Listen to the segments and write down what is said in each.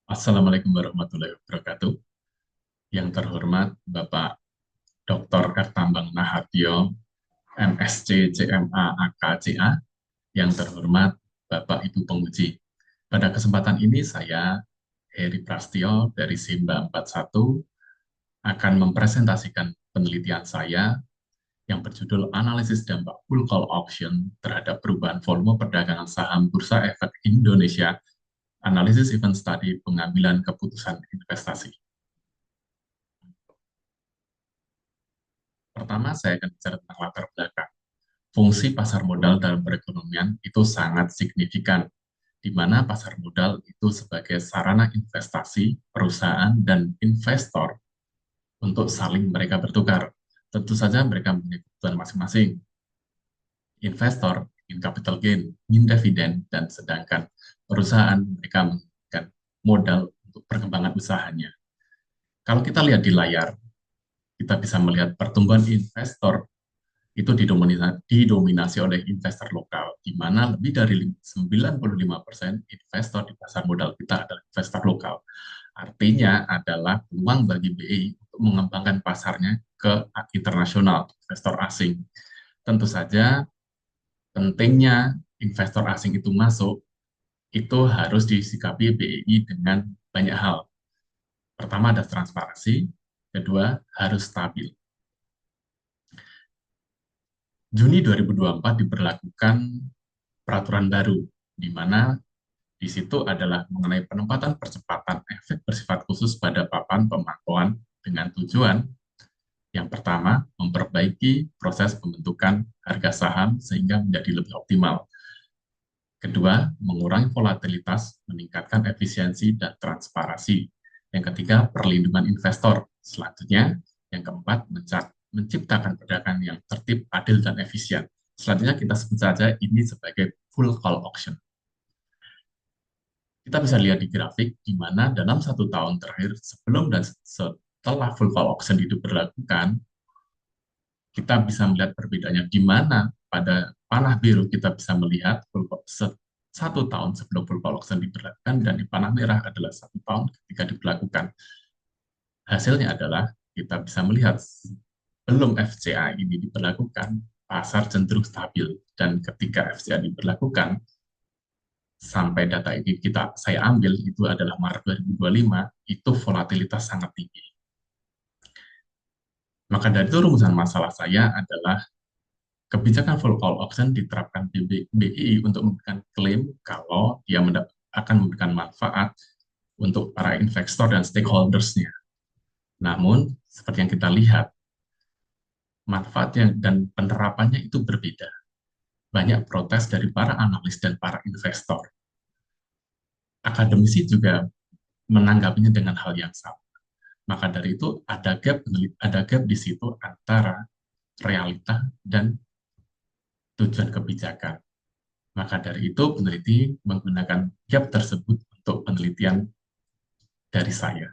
Assalamualaikum warahmatullahi wabarakatuh. Yang terhormat Bapak Dr. R. Tambang Nahardyo, MSc, CMA, AKCA. Yang terhormat Bapak Ibu Penguji. Pada kesempatan ini saya, Heri Prastyo dari Simba 41, akan mempresentasikan penelitian saya yang berjudul Analisis Dampak Full Call Auction terhadap perubahan volume perdagangan saham Bursa Efek Indonesia, Analisis Event Study Pengambilan Keputusan Investasi. Pertama, saya akan bicara tentang latar belakang. Fungsi pasar modal dalam perekonomian itu sangat signifikan, di mana pasar modal itu sebagai sarana investasi, perusahaan, dan investor untuk saling mereka bertukar. Tentu saja mereka mempunyai kebutuhan masing-masing. Investor ingin capital gain, ingin dividen, dan sedangkan perusahaan mereka menginginkan modal untuk perkembangan usahanya. Kalau kita lihat di layar, kita bisa melihat pertumbuhan investor itu didominasi oleh investor lokal, di mana lebih dari 95% investor di pasar modal kita adalah investor lokal. Artinya adalah peluang bagi BI untuk mengembangkan pasarnya ke internasional, investor asing. Tentu saja pentingnya investor asing itu masuk, itu harus disikapi BI dengan banyak hal. Pertama ada transparansi, kedua harus stabil. Juni 2024 diberlakukan peraturan baru, di mana di situ adalah mengenai penempatan percepatan efek bersifat khusus pada papan pemantauan dengan tujuan yang pertama, memperbaiki proses pembentukan harga saham sehingga menjadi lebih optimal. Kedua, mengurangi volatilitas, meningkatkan efisiensi dan transparansi. Yang ketiga, perlindungan investor. Selanjutnya, yang keempat, menciptakan perdagangan yang tertib, adil, dan efisien. Selanjutnya kita sebut saja ini sebagai full call auction. Kita bisa lihat di grafik di mana dalam 1 tahun terakhir sebelum dan setelah full call auction itu diberlakukan, kita bisa melihat perbedaannya di mana pada panah biru kita bisa melihat 1 tahun sebelum full call auction diberlakukan dan di panah merah adalah 1 tahun ketika diberlakukan. Hasilnya adalah kita bisa melihat belum FCA ini diberlakukan, pasar cenderung stabil dan ketika FCA diberlakukan sampai data ini saya ambil itu adalah Maret 2025, itu volatilitas sangat tinggi. Maka dari itu rumusan masalah saya adalah kebijakan full call auction diterapkan di BI untuk memberikan klaim kalau dia akan memberikan manfaat untuk para investor dan stakeholders-nya. Namun, seperti yang kita lihat, manfaatnya dan penerapannya itu berbeda. Banyak protes dari para analis dan para investor. Akademisi juga menanggapinya dengan hal yang sama. Maka dari itu ada gap di situ antara realita dan tujuan kebijakan. Maka dari itu peneliti menggunakan gap tersebut untuk penelitian dari saya.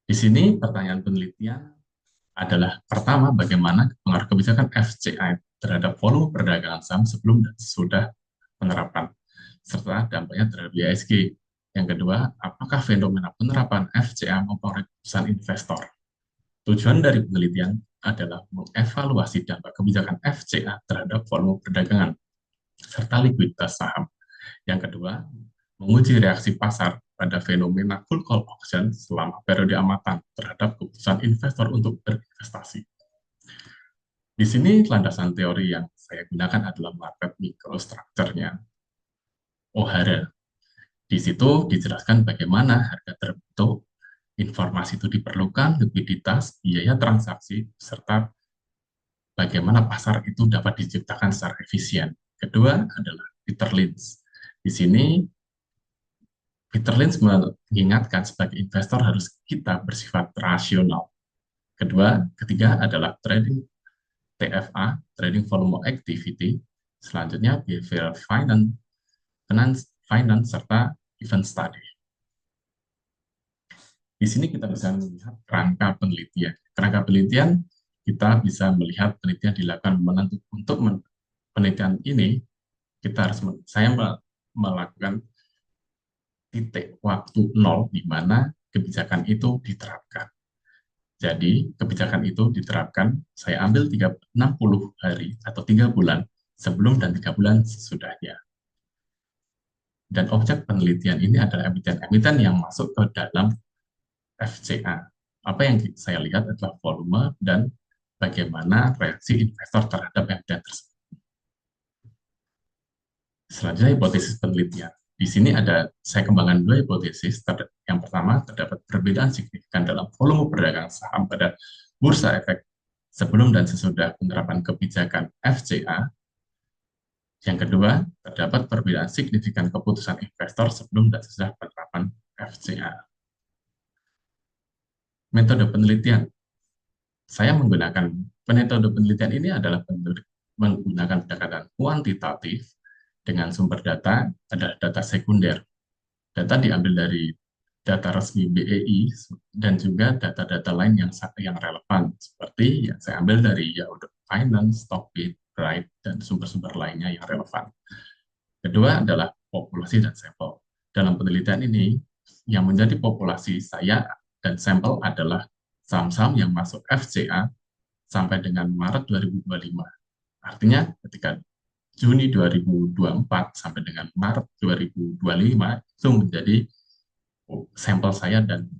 Di sini pertanyaan penelitian adalah pertama bagaimana pengaruh kebijakan FCI terhadap volume perdagangan saham sebelum dan sesudah penerapan serta dampaknya terhadap IHSG. Yang kedua, apakah fenomena penerapan FCA mempengaruhi keputusan investor? Tujuan dari penelitian adalah mengevaluasi dampak kebijakan FCA terhadap volume perdagangan serta likuiditas saham. Yang kedua, menguji reaksi pasar pada fenomena full call auction selama periode amatan terhadap keputusan investor untuk berinvestasi. Di sini landasan teori yang saya gunakan adalah market microstructure-nya O'Hara. Di situ dijelaskan bagaimana harga terbentuk, informasi itu diperlukan, likuiditas, biaya transaksi, serta bagaimana pasar itu dapat diciptakan secara efisien. Kedua adalah Peter Lynch. Di sini Peter Lynch mengingatkan sebagai investor harus kita bersifat rasional. Ketiga adalah trading TFA, trading volume activity. Selanjutnya behavioral finance serta event study. Di sini kita bisa melihat kerangka penelitian. Kerangka penelitian kita bisa melihat penelitian dilakukan untuk penelitian ini saya melakukan titik waktu nol di mana kebijakan itu diterapkan. Jadi, kebijakan itu diterapkan, saya ambil 60 hari atau 3 bulan sebelum dan 3 bulan sesudahnya. Dan objek penelitian ini adalah emiten-emiten yang masuk ke dalam FCA. Apa yang saya lihat adalah volume dan bagaimana reaksi investor terhadap emiten tersebut. Selanjutnya, hipotesis penelitian. Di sini saya kembangkan dua hipotesis. Yang pertama, terdapat perbedaan signifikan dalam volume perdagangan saham pada bursa efek sebelum dan sesudah penerapan kebijakan FCA. Yang kedua, terdapat perbedaan signifikan keputusan investor sebelum dan sesudah penerapan FCA. Metode penelitian. Saya menggunakan metode penelitian ini adalah menggunakan pendekatan kuantitatif dengan sumber data adalah data sekunder. Data diambil dari data resmi BEI dan juga data-data lain yang relevan seperti yang saya ambil dari Yahoo Finance, Stockbit, Bright, dan sumber-sumber lainnya yang relevan. Kedua adalah populasi dan sampel. Dalam penelitian ini, yang menjadi populasi saya dan sampel adalah saham-saham yang masuk FCA sampai dengan Maret 2025. Artinya ketika Juni 2024 sampai dengan Maret 2025 itu menjadi sampel saya dan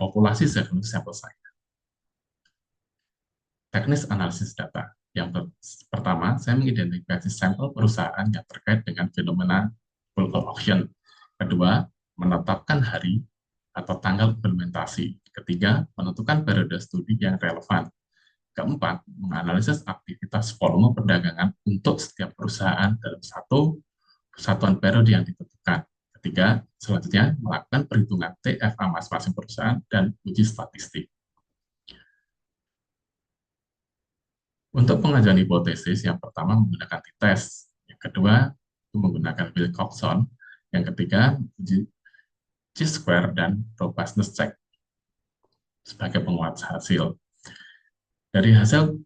populasi sampel saya. Teknis analisis data. Yang pertama, saya mengidentifikasi sampel perusahaan yang terkait dengan fenomena full auction. Kedua, menetapkan hari atau tanggal implementasi. Ketiga, menentukan periode studi yang relevan. Keempat, menganalisis aktivitas volume perdagangan untuk setiap perusahaan dalam satu satuan periode yang ditentukan. Ketiga, selanjutnya melakukan perhitungan TFA masing-masing perusahaan dan uji statistik. Untuk pengajuan hipotesis, yang pertama menggunakan t-test, yang kedua itu menggunakan Wilcoxon, yang ketiga uji chi-square dan robustness check sebagai penguat hasil. Dari hasil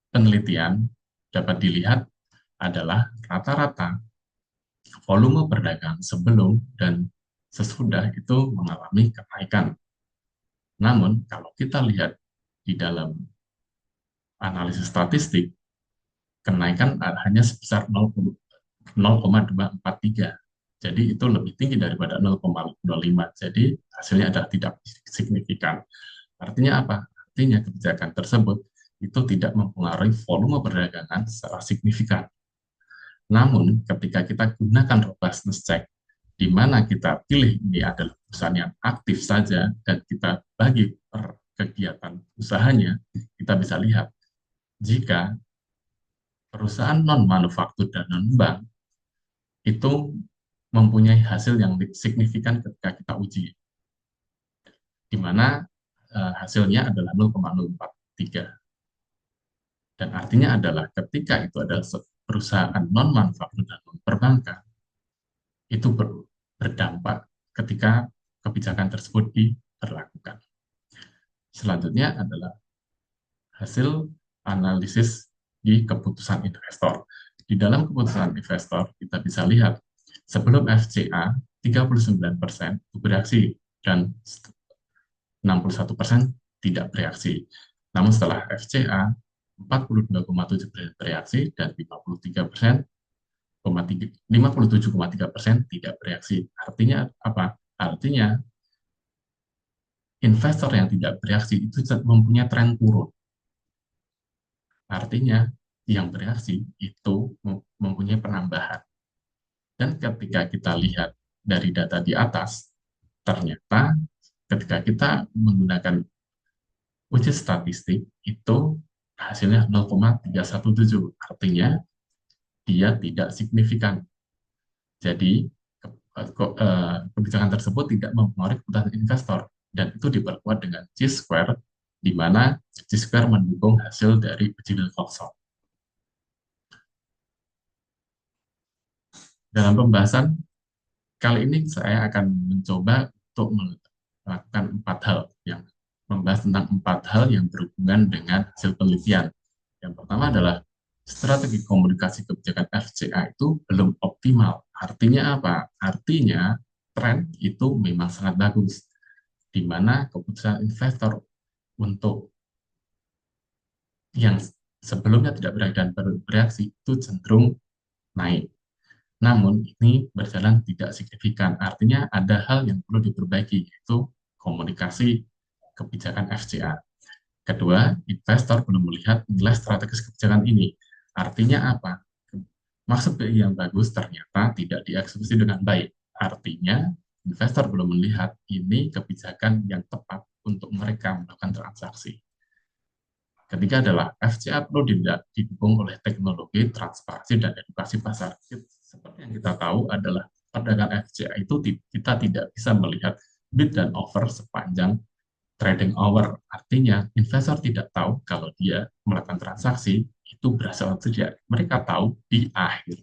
penelitian dapat dilihat adalah rata-rata volume perdagangan sebelum dan sesudah itu mengalami kenaikan. Namun, kalau kita lihat di dalam analisis statistik, kenaikan hanya sebesar 0,243. Jadi itu lebih tinggi daripada 0,05. Jadi hasilnya adalah tidak signifikan. Artinya apa? Artinya kebijakan tersebut itu tidak mempengaruhi volume perdagangan secara signifikan. Namun, ketika kita gunakan robustness check, di mana kita pilih ini adalah perusahaan yang aktif saja, dan kita bagi per kegiatan usahanya, kita bisa lihat, jika perusahaan non-manufaktur dan non-bank itu mempunyai hasil yang signifikan ketika kita uji, di mana hasilnya adalah 0,043. Dan artinya adalah ketika itu adalah perusahaan non-manufaktur dan non-perbankan, itu berdampak ketika kebijakan tersebut diberlakukan. Selanjutnya adalah hasil analisis di keputusan investor. Di dalam keputusan investor, kita bisa lihat sebelum FCA 39% bereaksi dan 61% tidak bereaksi. Namun setelah FCA 42,7% bereaksi dan 57,3% tidak bereaksi. Artinya apa? Artinya investor yang tidak bereaksi itu mempunyai tren turun. Artinya yang bereaksi itu mempunyai penambahan. Dan ketika kita lihat dari data di atas, ternyata ketika kita menggunakan uji statistik itu hasilnya 0,317. Artinya dia tidak signifikan. Jadi kebijakan tersebut tidak mempengaruhi keputusan investor, dan itu diperkuat dengan chi-square, di mana chi-square mendukung hasil dari uji Wilcoxon. Dalam pembahasan kali ini saya akan mencoba untuk melakukan 4 hal, yang membahas tentang 4 hal yang berhubungan dengan hasil penelitian. Yang pertama adalah strategi komunikasi kebijakan FCA itu belum optimal. Artinya apa? Artinya tren itu memang sangat bagus, di mana keputusan investor untuk yang sebelumnya tidak berani dan bereaksi itu cenderung naik. Namun ini berjalan tidak signifikan, artinya ada hal yang perlu diperbaiki, yaitu komunikasi kebijakan FCA. Kedua, investor belum melihat nilai strategis kebijakan ini. Artinya apa? Maksud BI yang bagus ternyata tidak dieksekusi dengan baik. Artinya, investor belum melihat ini kebijakan yang tepat untuk mereka melakukan transaksi. Ketiga adalah FCA perlu didukung oleh teknologi, transparansi, dan edukasi pasar. Seperti yang kita tahu adalah perdagangan FCA itu kita tidak bisa melihat bid dan offer sepanjang trading hour. Artinya, investor tidak tahu kalau dia melakukan transaksi itu berasal atau tidak. Mereka tahu di akhir.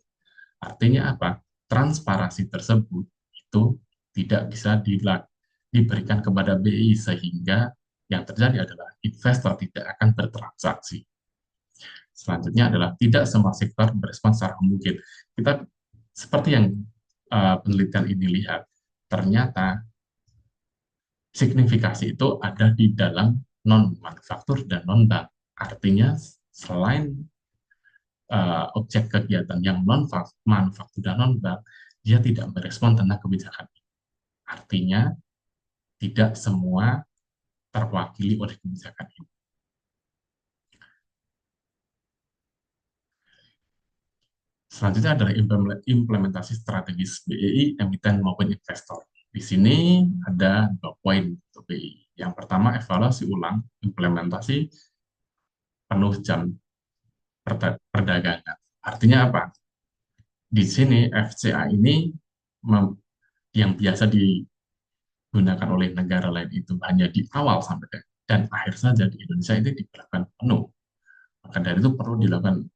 Artinya apa? Transparansi tersebut itu tidak bisa diberikan kepada BI sehingga yang terjadi adalah investor tidak akan bertransaksi. Selanjutnya adalah tidak semua sektor berespons secara mungkin. Kita seperti yang penelitian ini lihat, ternyata signifikasi itu ada di dalam non-manufaktur dan non-bank. Artinya selain objek kegiatan yang non-manufaktur dan non-bank, dia tidak merespon tentang kebijakan. Artinya tidak semua terwakili oleh kebijakan ini. Selanjutnya adalah implementasi strategis BEI, emiten maupun investor. Di sini ada 2 poin untuk BEI. Yang pertama, evaluasi ulang implementasi penuh jam perdagangan. Artinya apa? Di sini FCA ini yang biasa digunakan oleh negara lain itu hanya di awal sampai dan akhir saja, di Indonesia ini diberlakukan penuh. Maka dari itu perlu dilakukan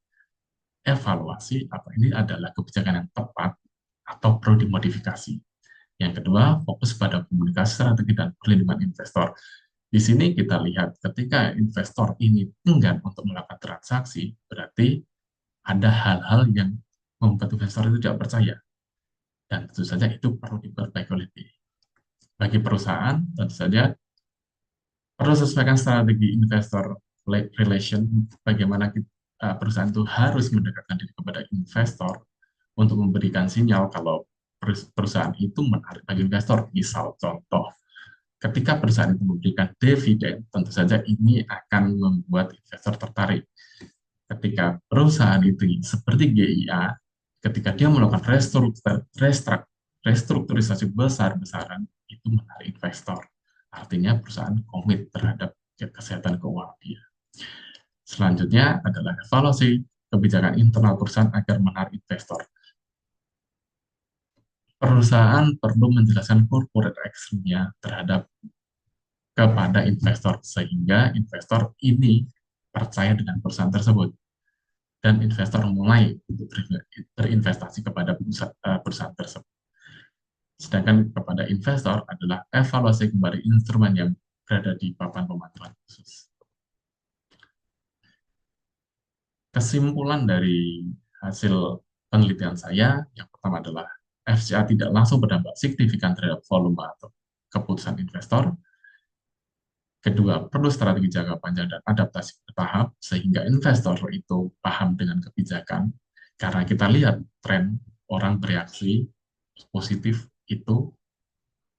evaluasi apa ini adalah kebijakan yang tepat atau perlu dimodifikasi. Yang kedua, fokus pada komunikasi strategi dan perlindungan investor. Di sini kita lihat ketika investor ini enggan untuk melakukan transaksi, berarti ada hal-hal yang membuat investor itu tidak percaya. Dan tentu saja itu perlu diperbaiki oleh BI. Bagi perusahaan, tentu saja perlu sesuaikan strategi investor relation, bagaimana perusahaan itu harus mendekatkan diri kepada investor untuk memberikan sinyal kalau perusahaan itu menarik bagi investor. Misal contoh, ketika perusahaan itu memberikan dividen, tentu saja ini akan membuat investor tertarik. Ketika perusahaan itu seperti GIA, ketika dia melakukan restrukturisasi besar-besaran, itu menarik investor. Artinya perusahaan komit terhadap kesehatan keuangan dia. Selanjutnya adalah evaluasi kebijakan internal perusahaan agar menarik investor. Perusahaan perlu menjelaskan corporate action-nya terhadap kepada investor sehingga investor ini percaya dengan perusahaan tersebut dan investor mulai untuk berinvestasi kepada perusahaan tersebut. Sedangkan kepada investor adalah evaluasi kembali instrumen yang berada di papan pemantauan khusus. Kesimpulan dari hasil penelitian saya, yang pertama adalah FCA tidak langsung berdampak signifikan terhadap volume atau keputusan investor. Kedua, perlu strategi jangka panjang dan adaptasi bertahap sehingga investor itu paham dengan kebijakan. Karena kita lihat tren orang bereaksi positif itu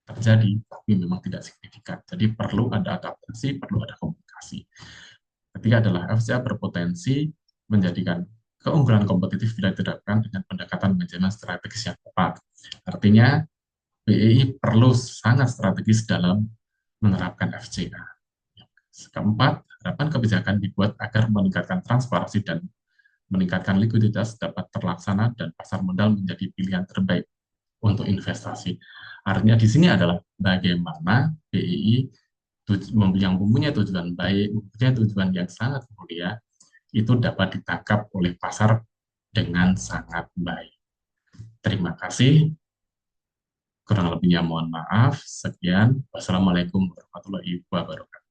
terjadi, tapi memang tidak signifikan. Jadi perlu ada adaptasi, perlu ada komunikasi. Ketiga adalah FCA berpotensi menjadikan keunggulan kompetitif bila diterapkan dengan pendekatan manajemen strategis yang tepat. Artinya, BEI perlu sangat strategis dalam menerapkan FCA. Keempat, harapan kebijakan dibuat agar meningkatkan transparansi dan meningkatkan likuiditas dapat terlaksana dan pasar modal menjadi pilihan terbaik untuk investasi. Artinya di sini adalah bagaimana BEI yang mempunyai tujuan baik, mempunyai tujuan yang sangat mulia, itu dapat ditangkap oleh pasar dengan sangat baik. Terima kasih. Kurang lebihnya mohon maaf. Sekian. Wassalamualaikum warahmatullahi wabarakatuh.